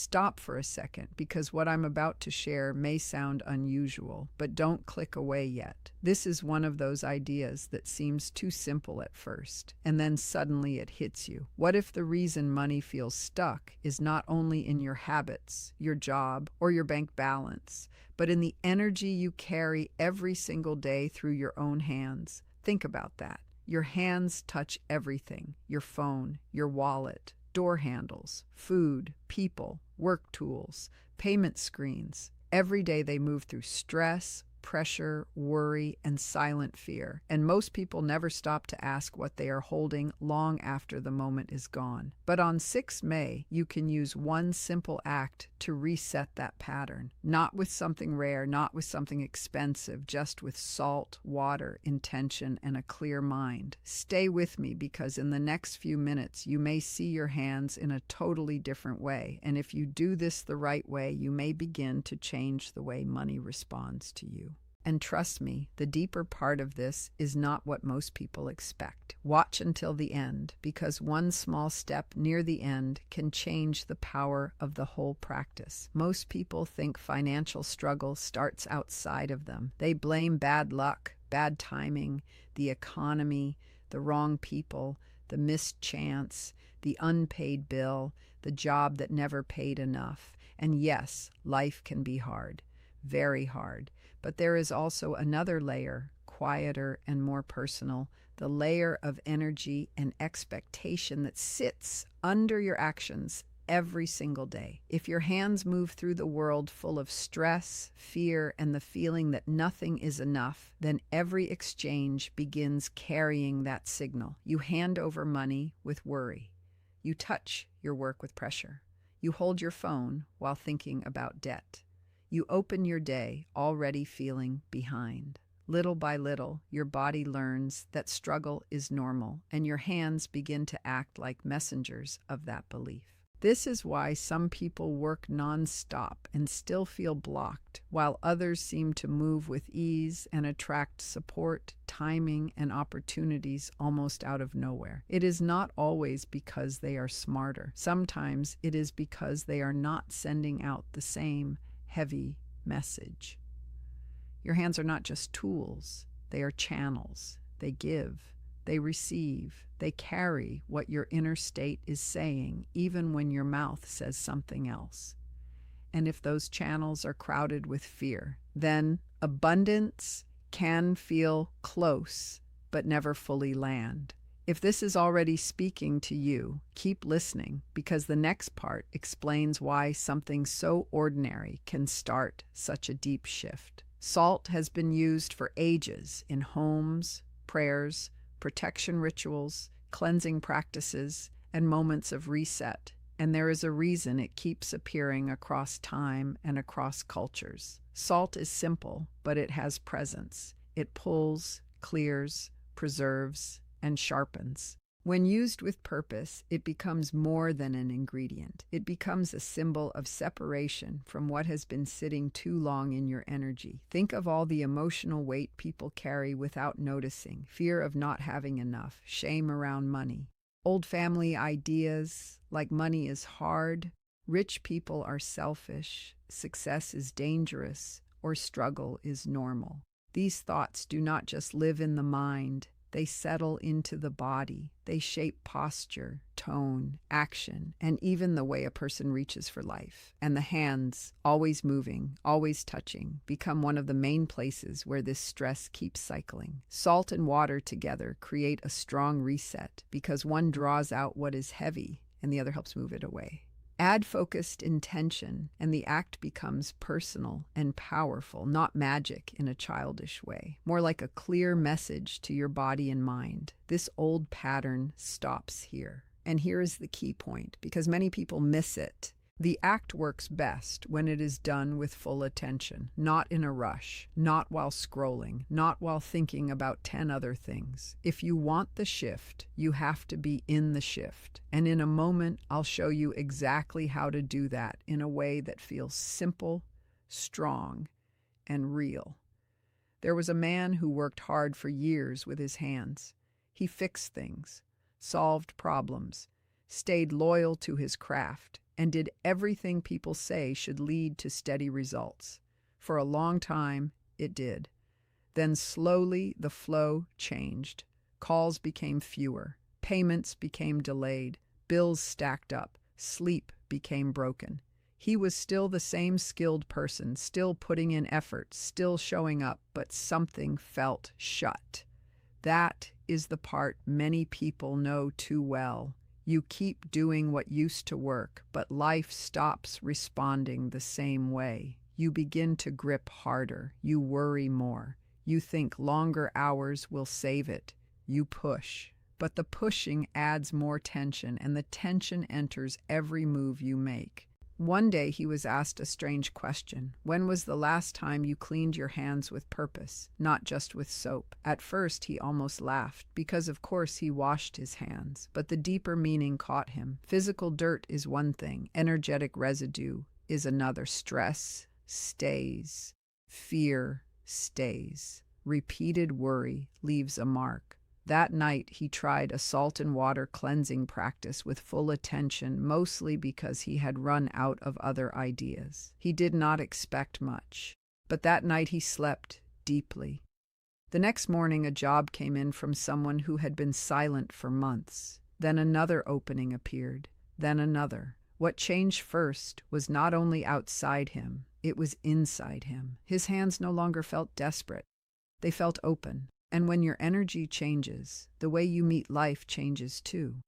Stop for a second because what I'm about to share may sound unusual, but don't click away yet. This is one of those ideas that seems too simple at first, and then suddenly it hits you. What if the reason money feels stuck is not only in your habits, your job, or your bank balance, but in the energy you carry every single day through your own hands? Think about that. Your hands touch everything: your phone, your wallet, door handles, food, people, work tools, payment screens. Every day they move through stress, pressure, worry, and silent fear. And most people never stop to ask what they are holding long after the moment is gone. But on 6 May, you can use one simple act to reset that pattern. Not with something rare, not with something expensive, just with salt, water, intention, and a clear mind. Stay with me because in the next few minutes, you may see your hands in a totally different way. And if you do this the right way, you may begin to change the way money responds to you. And trust me, the deeper part of this is not what most people expect. Watch until the end, because one small step near the end can change the power of the whole practice. Most people think financial struggle starts outside of them. They blame bad luck, bad timing, the economy, the wrong people, the missed chance, the unpaid bill, the job that never paid enough. And yes, life can be hard, very hard. But there is also another layer, quieter and more personal, the layer of energy and expectation that sits under your actions every single day. If your hands move through the world full of stress, fear, and the feeling that nothing is enough, then every exchange begins carrying that signal. You hand over money with worry. You touch your work with pressure. You hold your phone while thinking about debt. You open your day already feeling behind. Little by little, your body learns that struggle is normal, and your hands begin to act like messengers of that belief. This is why some people work non-stop and still feel blocked, while others seem to move with ease and attract support, timing, and opportunities almost out of nowhere. It is not always because they are smarter. Sometimes it is because they are not sending out the same heavy message. Your hands are not just tools, they are channels. They give, they receive, they carry what your inner state is saying, even when your mouth says something else. And if those channels are crowded with fear, then abundance can feel close, but never fully land. If this is already speaking to you, keep listening, because the next part explains why something so ordinary can start such a deep shift. Salt has been used for ages in homes, prayers, protection rituals, cleansing practices, and moments of reset. And there is a reason it keeps appearing across time and across cultures. Salt is simple, but it has presence. It pulls, clears, preserves, and sharpens. When used with purpose, it becomes more than an ingredient. It becomes a symbol of separation from what has been sitting too long in your energy. Think of all the emotional weight people carry without noticing: fear of not having enough, shame around money, old family ideas like money is hard, rich people are selfish, success is dangerous, or struggle is normal. These thoughts do not just live in the mind. They settle into the body. They shape posture, tone, action, and even the way a person reaches for life. And the hands, always moving, always touching, become one of the main places where this stress keeps cycling. Salt and water together create a strong reset because one draws out what is heavy and the other helps move it away. Add focused intention, and the act becomes personal and powerful, not magic in a childish way, more like a clear message to your body and mind. This old pattern stops here. And here is the key point, because many people miss it. The act works best when it is done with full attention, not in a rush, not while scrolling, not while thinking about 10 other things. If you want the shift, you have to be in the shift. And in a moment, I'll show you exactly how to do that in a way that feels simple, strong, and real. There was a man who worked hard for years with his hands. He fixed things, solved problems, stayed loyal to his craft, and did everything people say should lead to steady results. For a long time, it did. Then slowly the flow changed. Calls became fewer, payments became delayed, bills stacked up, sleep became broken. He was still the same skilled person, still putting in effort, still showing up, but something felt shut. That is the part many people know too well. You keep doing what used to work, but life stops responding the same way. You begin to grip harder. You worry more. You think longer hours will save it. You push. But the pushing adds more tension, and the tension enters every move you make. One day he was asked a strange question. When was the last time you cleaned your hands with purpose, not just with soap? At first he almost laughed, because of course he washed his hands. But the deeper meaning caught him. Physical dirt is one thing, energetic residue is another. Stress stays. Fear stays. Repeated worry leaves a mark. That night, he tried a salt and water cleansing practice with full attention, mostly because he had run out of other ideas. He did not expect much, but that night he slept deeply. The next morning, a job came in from someone who had been silent for months. Then another opening appeared, then another. What changed first was not only outside him, it was inside him. His hands no longer felt desperate. They felt open. And when your energy changes, the way you meet life changes too.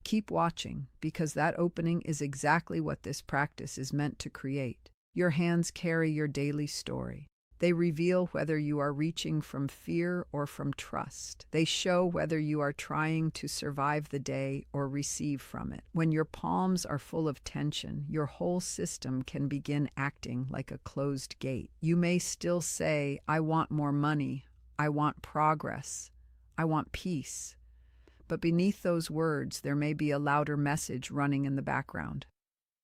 Keep watching, because that opening is exactly what this practice is meant to create. Your hands carry your daily story. They reveal whether you are reaching from fear or from trust. They show whether you are trying to survive the day or receive from it. When your palms are full of tension, your whole system can begin acting like a closed gate. You may still say, "I want more money. I want progress. I want peace." But beneath those words, there may be a louder message running in the background.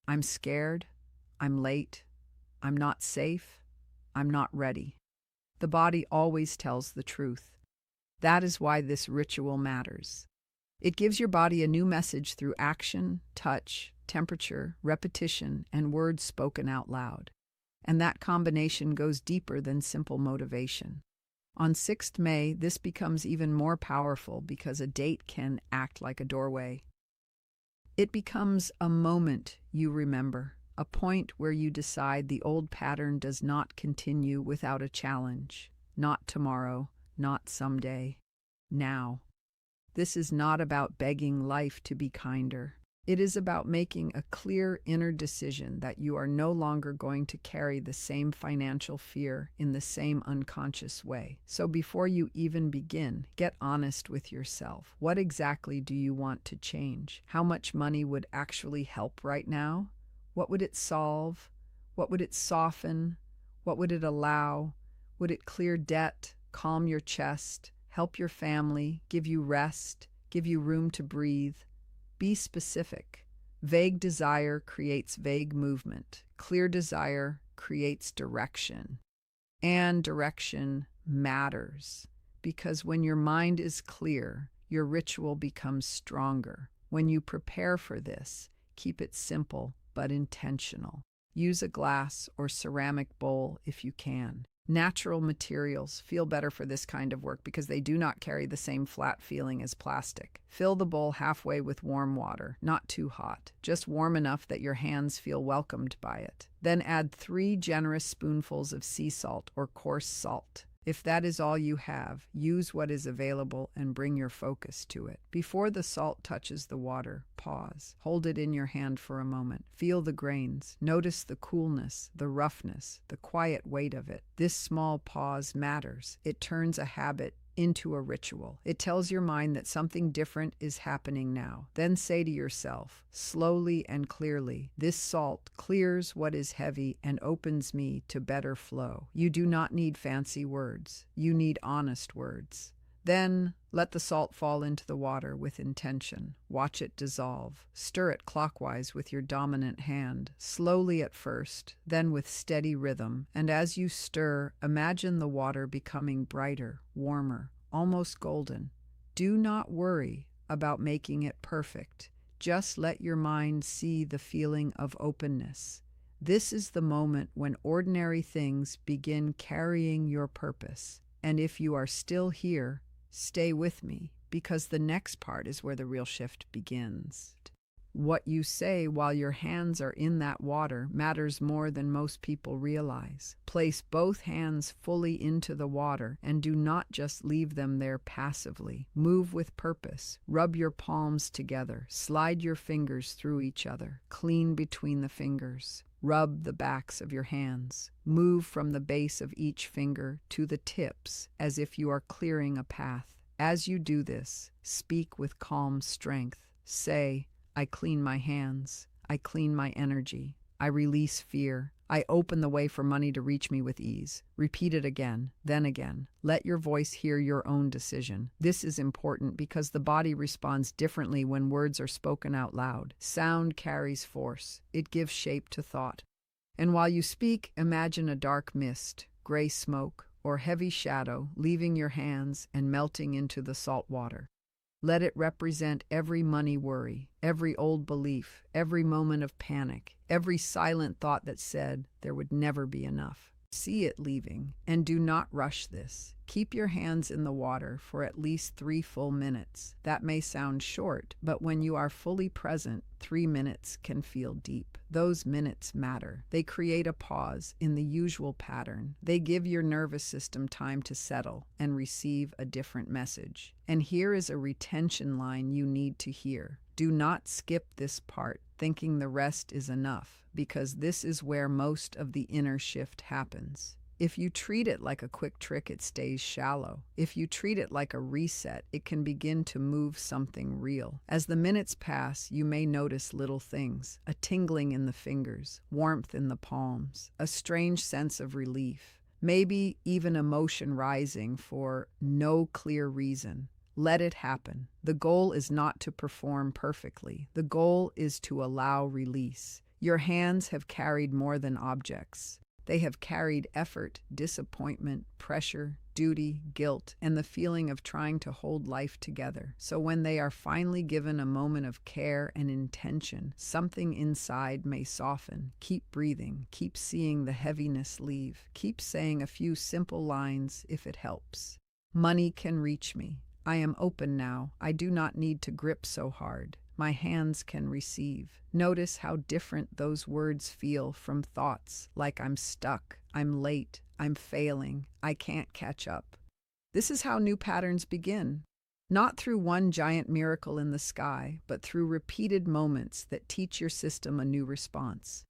I'm scared. I'm late. I'm not safe. I'm not ready. The body always tells the truth. That is why this ritual matters. It gives your body a new message through action, touch, temperature, repetition, and words spoken out loud. And that combination goes deeper than simple motivation. On 6th May, this becomes even more powerful because a date can act like a doorway. It becomes a moment you remember, a point where you decide the old pattern does not continue without a challenge. Not tomorrow, not someday, now. This is not about begging life to be kinder. It is about making a clear inner decision that you are no longer going to carry the same financial fear in the same unconscious way. So before you even begin, get honest with yourself. What exactly do you want to change? How much money would actually help right now? What would it solve? What would it soften? What would it allow? Would it clear debt, calm your chest, help your family, give you rest, give you room to breathe? Be specific. Vague desire creates vague movement. Clear desire creates direction. And direction matters, because when your mind is clear, your ritual becomes stronger. When you prepare for this, keep it simple but intentional. Use a glass or ceramic bowl if you can. Natural materials feel better for this kind of work because they do not carry the same flat feeling as plastic. Fill the bowl halfway with warm water, not too hot, just warm enough that your hands feel welcomed by it. Then add 3 generous spoonfuls of sea salt or coarse salt. If that is all you have, use what is available and bring your focus to it. Before the salt touches the water, pause. Hold it in your hand for a moment. Feel the grains. Notice the coolness, the roughness, the quiet weight of it. This small pause matters. It turns a habit into a ritual. It tells your mind that something different is happening now. Then say to yourself, slowly and clearly, this salt clears what is heavy and opens me to better flow. You do not need fancy words. You need honest words. Then let the salt fall into the water with intention. Watch it dissolve. Stir it clockwise with your dominant hand, slowly at first, then with steady rhythm. And as you stir, imagine the water becoming brighter, warmer, almost golden. Do not worry about making it perfect. Just let your mind see the feeling of openness. This is the moment when ordinary things begin carrying your purpose. And if you are still here, stay with me, because the next part is where the real shift begins. What you say while your hands are in that water matters more than most people realize. Place both hands fully into the water and do not just leave them there passively. Move with purpose. Rub your palms together. Slide your fingers through each other. Clean between the fingers. Rub the backs of your hands. Move from the base of each finger to the tips as if you are clearing a path. As you do this, speak with calm strength. Say, I clean my hands. I clean my energy. I release fear. I open the way for money to reach me with ease. Repeat it again, then again. Let your voice hear your own decision. This is important because the body responds differently when words are spoken out loud. Sound carries force. It gives shape to thought. And while you speak, imagine a dark mist, gray smoke, or heavy shadow leaving your hands and melting into the salt water. Let it represent every money worry, every old belief, every moment of panic, every silent thought that said there would never be enough. See it leaving, and do not rush this. Keep your hands in the water for at least 3 full minutes. That may sound short, but when you are fully present, 3 minutes can feel deep. Those minutes matter. They create a pause in the usual pattern. They give your nervous system time to settle and receive a different message. And here is a retention line you need to hear. Do not skip this part, thinking the rest is enough, because this is where most of the inner shift happens. If you treat it like a quick trick, it stays shallow. If you treat it like a reset, it can begin to move something real. As the minutes pass, you may notice little things: a tingling in the fingers, warmth in the palms, a strange sense of relief, maybe even emotion rising for no clear reason. Let it happen. The goal is not to perform perfectly. The goal is to allow release. Your hands have carried more than objects. They have carried effort, disappointment, pressure, duty, guilt, and the feeling of trying to hold life together. So when they are finally given a moment of care and intention, something inside may soften. Keep breathing. Keep seeing the heaviness leave. Keep saying a few simple lines if it helps. Money can reach me. I am open now. I do not need to grip so hard. My hands can receive. Notice how different those words feel from thoughts like I'm stuck, I'm late, I'm failing, I can't catch up. This is how new patterns begin. Not through one giant miracle in the sky, but through repeated moments that teach your system a new response.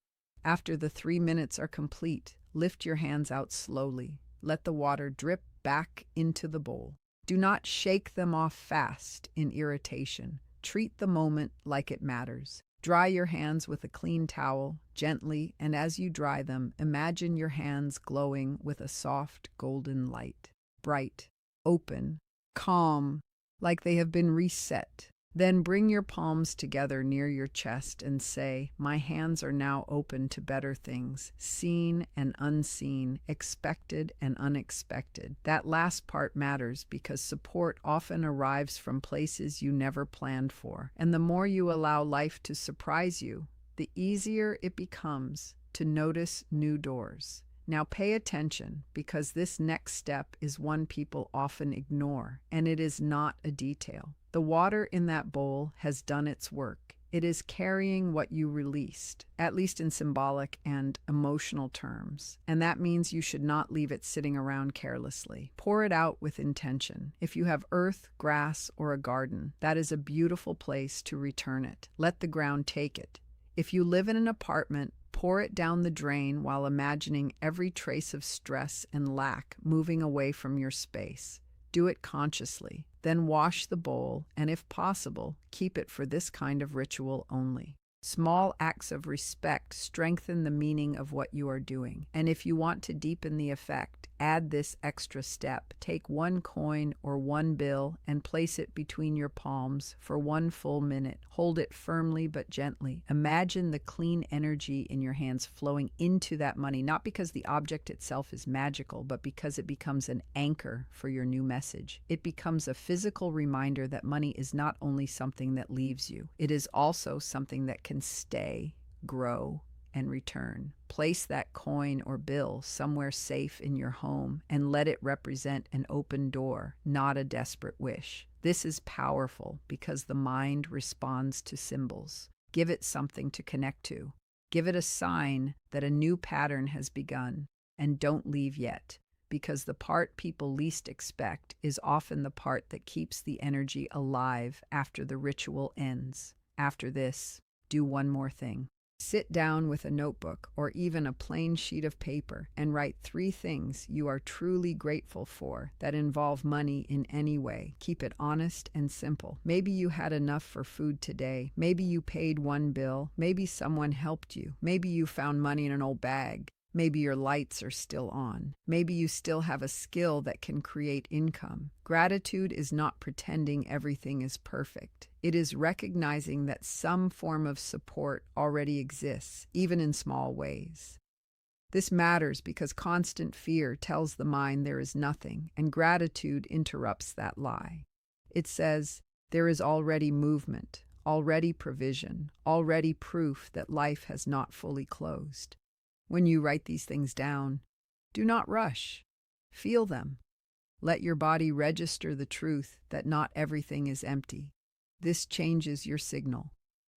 After the 3 minutes are complete, lift your hands out slowly. Let the water drip back into the bowl. Do not shake them off fast in irritation. Treat the moment like it matters. Dry your hands with a clean towel, gently, and as you dry them, imagine your hands glowing with a soft golden light. Bright, open, calm, like they have been reset. Then bring your palms together near your chest and say, my hands are now open to better things, seen and unseen, expected and unexpected. That last part matters because support often arrives from places you never planned for. And the more you allow life to surprise you, the easier it becomes to notice new doors. Now pay attention, because this next step is one people often ignore, and it is not a detail. The water in that bowl has done its work. It is carrying what you released, at least in symbolic and emotional terms. And that means you should not leave it sitting around carelessly. Pour it out with intention. If you have earth, grass, or a garden, that is a beautiful place to return it. Let the ground take it. If you live in an apartment, pour it down the drain while imagining every trace of stress and lack moving away from your space. Do it consciously. Then wash the bowl, and if possible, keep it for this kind of ritual only. Small acts of respect strengthen the meaning of what you are doing. And if you want to deepen the effect, Add this extra step. Take one coin or one bill and place it between your palms for one full minute. Hold it firmly but gently. Imagine the clean energy in your hands flowing into that money, not because the object itself is magical, but because it becomes an anchor for your new message. It becomes a physical reminder that money is not only something that leaves you, it is also something that can stay, grow, and return. Place that coin or bill somewhere safe in your home and let it represent an open door, not a desperate wish. This is powerful because the mind responds to symbols. Give it something to connect to. Give it a sign that a new pattern has begun. And don't leave yet, because the part people least expect is often the part that keeps the energy alive after the ritual ends. After this, do one more thing. Sit down with a notebook or even a plain sheet of paper and write 3 things you are truly grateful for that involve money in any way. Keep it honest and simple. Maybe you had enough for food today. Maybe you paid one bill. Maybe someone helped you. Maybe you found money in an old bag. Maybe your lights are still on. Maybe you still have a skill that can create income. Gratitude is not pretending everything is perfect. It is recognizing that some form of support already exists, even in small ways. This matters because constant fear tells the mind there is nothing, and gratitude interrupts that lie. It says, there is already movement, already provision, already proof that life has not fully closed. When you write these things down, do not rush. Feel them. Let your body register the truth that not everything is empty. This changes your signal,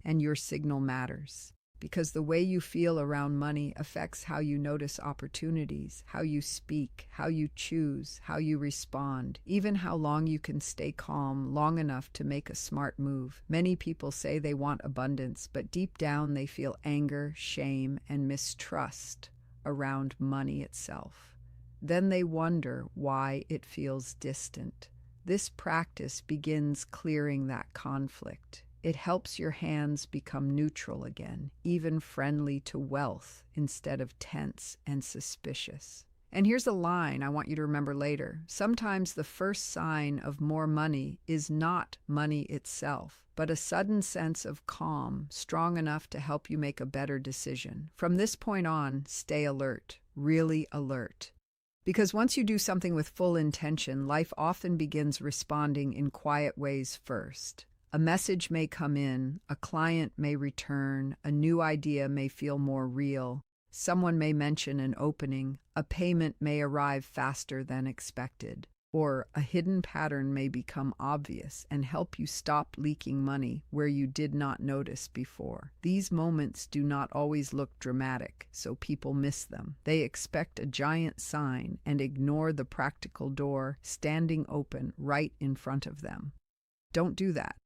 and your signal matters, because the way you feel around money affects how you notice opportunities, how you speak, how you choose, how you respond, even how long you can stay calm long enough to make a smart move. Many people say they want abundance, but deep down they feel anger, shame, and mistrust around money itself. Then they wonder why it feels distant. This practice begins clearing that conflict. It helps your hands become neutral again, even friendly to wealth instead of tense and suspicious. And here's a line I want you to remember later. Sometimes the first sign of more money is not money itself, but a sudden sense of calm, strong enough to help you make a better decision. From this point on, stay alert, really alert. Because once you do something with full intention, life often begins responding in quiet ways first. A message may come in, a client may return, a new idea may feel more real, someone may mention an opening, a payment may arrive faster than expected, or a hidden pattern may become obvious and help you stop leaking money where you did not notice before. These moments do not always look dramatic, so people miss them. They expect a giant sign and ignore the practical door standing open right in front of them. Don't do that.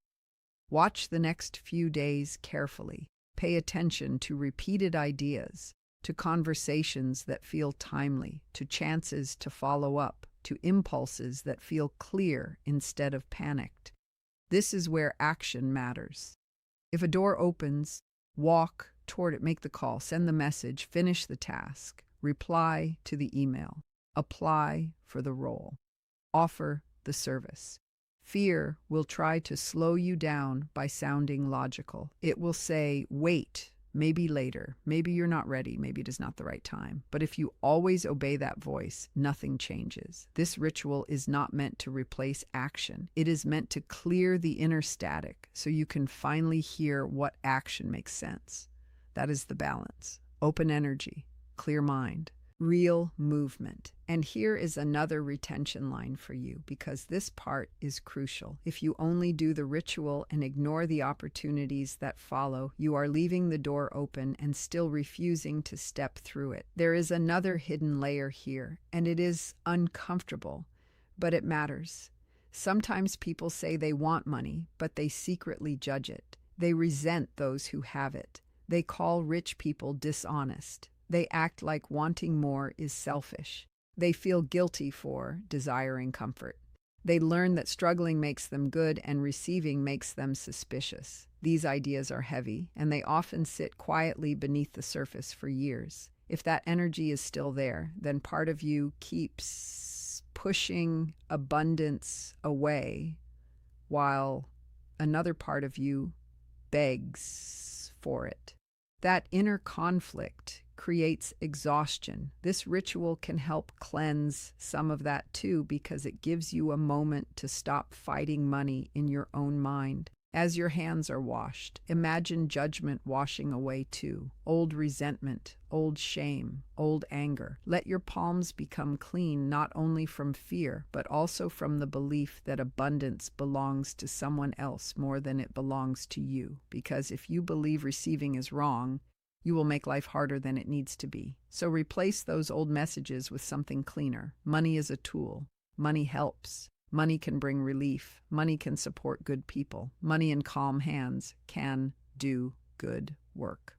Watch the next few days carefully. Pay attention to repeated ideas, to conversations that feel timely, to chances to follow up, to impulses that feel clear instead of panicked. This is where action matters. If a door opens, walk toward it, make the call, send the message, finish the task, reply to the email, apply for the role, offer the service. Fear will try to slow you down by sounding logical. It will say, wait, maybe later, maybe you're not ready, maybe it is not the right time. But if you always obey that voice, nothing changes. This ritual is not meant to replace action. It is meant to clear the inner static so you can finally hear what action makes sense. That is the balance. Open energy, clear mind, real movement. And here is another retention line for you, because this part is crucial. If you only do the ritual and ignore the opportunities that follow, you are leaving the door open and still refusing to step through it. There is another hidden layer here, and it is uncomfortable, but it matters. Sometimes people say they want money, but they secretly judge it. They resent those who have it. They call rich people dishonest. They act like wanting more is selfish. They feel guilty for desiring comfort. They learn that struggling makes them good and receiving makes them suspicious. These ideas are heavy, and they often sit quietly beneath the surface for years. If that energy is still there, then part of you keeps pushing abundance away while another part of you begs for it. That inner conflict creates exhaustion. This ritual can help cleanse some of that too, because it gives you a moment to stop fighting money in your own mind. As your hands are washed, imagine judgment washing away too. Old resentment, old shame, old anger. Let your palms become clean not only from fear, but also from the belief that abundance belongs to someone else more than it belongs to you. Because if you believe receiving is wrong, you will make life harder than it needs to be. So replace those old messages with something cleaner. Money is a tool. Money helps. Money can bring relief. Money can support good people. Money in calm hands can do good work.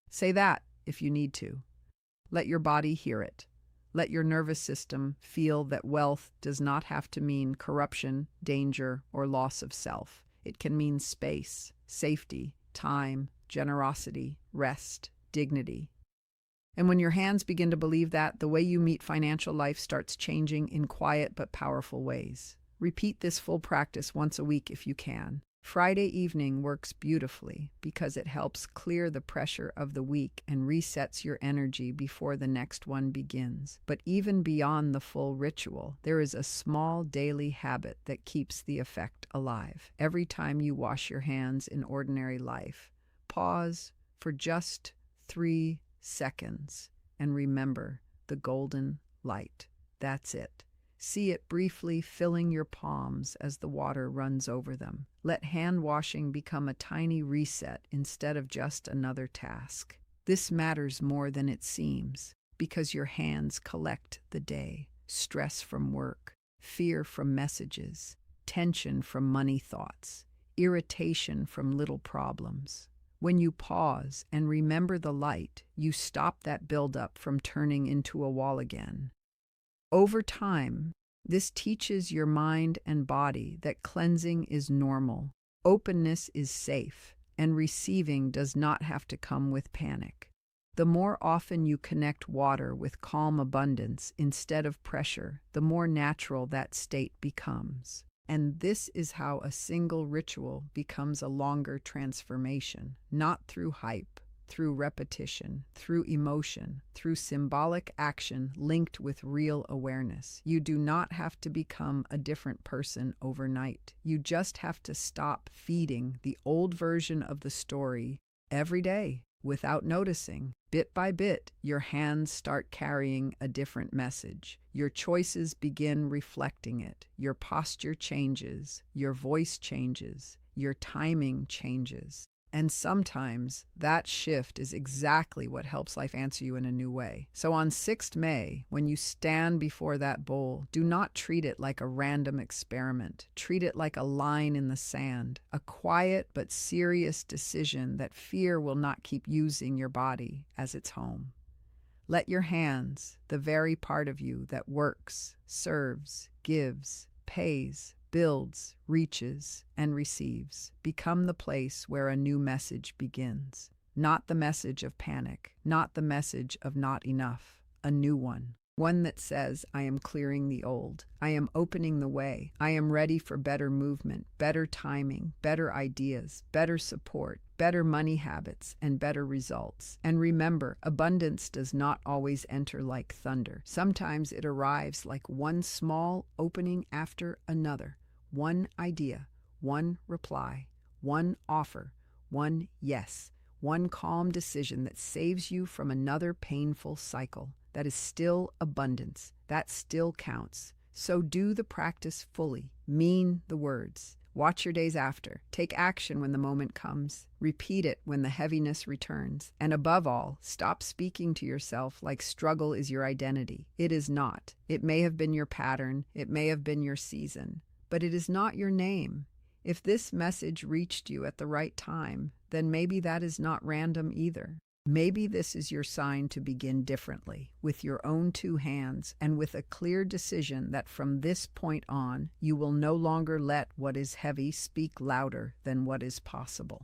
Say that if you need to. Let your body hear it. Let your nervous system feel that wealth does not have to mean corruption, danger, or loss of self. It can mean space, safety, time, generosity, rest, dignity. And when your hands begin to believe that, the way you meet financial life starts changing in quiet but powerful ways. Repeat this full practice once a week if you can. Friday evening works beautifully because it helps clear the pressure of the week and resets your energy before the next one begins. But even beyond the full ritual, there is a small daily habit that keeps the effect alive. Every time you wash your hands in ordinary life, pause for just 3 seconds and remember the golden light. That's it. See it briefly filling your palms as the water runs over them. Let hand washing become a tiny reset instead of just another task. This matters more than it seems because your hands collect the day. Stress from work, fear from messages, tension from money thoughts, irritation from little problems. When you pause and remember the light, you stop that buildup from turning into a wall again. Over time, this teaches your mind and body that cleansing is normal, openness is safe, and receiving does not have to come with panic. The more often you connect water with calm abundance instead of pressure, the more natural that state becomes. And this is how a single ritual becomes a longer transformation, not through hype, through repetition, through emotion, through symbolic action linked with real awareness. You do not have to become a different person overnight. You just have to stop feeding the old version of the story every day without noticing. Bit by bit, your hands start carrying a different message. Your choices begin reflecting it. Your posture changes. Your voice changes. Your timing changes. And sometimes that shift is exactly what helps life answer you in a new way. So on 6th May, when you stand before that bowl, do not treat it like a random experiment. Treat it like a line in the sand, a quiet but serious decision that fear will not keep using your body as its home. Let your hands, the very part of you that works, serves, gives, pays, builds, reaches, and receives, become the place where a new message begins. Not the message of panic, not the message of not enough, a new one. One that says, I am clearing the old. I am opening the way. I am ready for better movement, better timing, better ideas, better support, better money habits, and better results. And remember, abundance does not always enter like thunder. Sometimes it arrives like one small opening after another. One idea, one reply, one offer, one yes, one calm decision that saves you from another painful cycle. That is still abundance. That still counts. So do the practice fully. Mean the words. Watch your days after. Take action when the moment comes. Repeat it when the heaviness returns. And above all, stop speaking to yourself like struggle is your identity. It is not. It may have been your pattern. It may have been your season. But it is not your name. If this message reached you at the right time, then maybe that is not random either. Maybe this is your sign to begin differently, with your own 2 hands and with a clear decision that from this point on, you will no longer let what is heavy speak louder than what is possible.